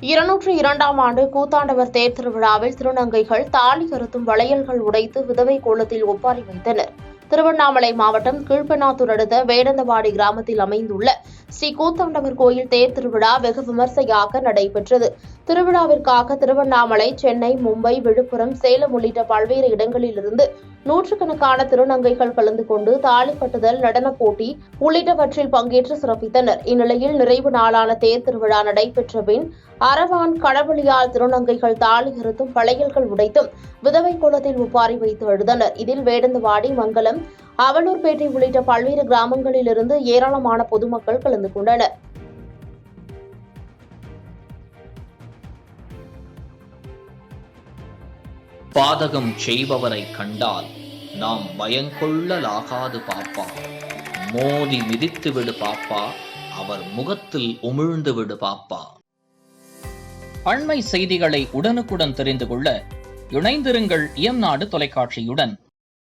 202ஆம் ஆண்டு கூத்தாண்டவர் தேர் திருவிழாவில் திருநங்கைகள் தாலி கருத்தும் வளையல்கள் உடைத்து விதவை கோலத்தில் ஒப்பாரி வைத்தனர். திருவண்ணாமலை மாவட்டம் கீழ்பெண்ணாத்தூர் அடுத்த வேடந்தவாடி கிராமத்தில் அமைந்துள்ள ஸ்ரீ கூத்தாண்டவர் கோயில் தேர் திருவிழா வெகு விமர்சையாக நடைபெற்றது. திருவிழாவிற்காக திருவண்ணாமலை, சென்னை, மும்பை, விழுப்புரம், சேலம் உள்ளிட்ட பல்வேறு இடங்களிலிருந்து நூற்றுக்கணக்கான திருநங்கைகள் கலந்து கொண்டு தாலி கட்டுதல், நடனப் போட்டி உள்ளிட்டவற்றில் பங்கேற்று சிறப்பித்தனர். இந்நிலையில் நிறைவு நாளான தேர் திருவிழா நடைபெற்ற பின் அரவான் களவழியால் திருநங்கைகள் தாலி அறுத்தும் வளையல்கள் உடைத்தும் விதவை கோலத்தில் ஒப்பாரி வைத்து எழுதனர். இதில் வேடந்தவாடி, மங்கலம், அவலூர்பேட்டை உள்ளிட்ட பல்வேறு கிராமங்களிலிருந்து ஏராளமான பொதுமக்கள் கலந்து கொண்டனர். பாதகம் செய்பவரை கண்டால் நாம் பயங்கொள்ளலாகாது பாப்பா. மோதி மிதித்து விடு பாப்பா, அவர் முகத்தில் உமிழ்ந்து விடு பாப்பா. அண்மை செய்திகளை உடனுக்குடன் தெரிந்து கொள்ள இணைந்திருங்கள் இயம்நாடு தொலைக்காட்சியுடன்.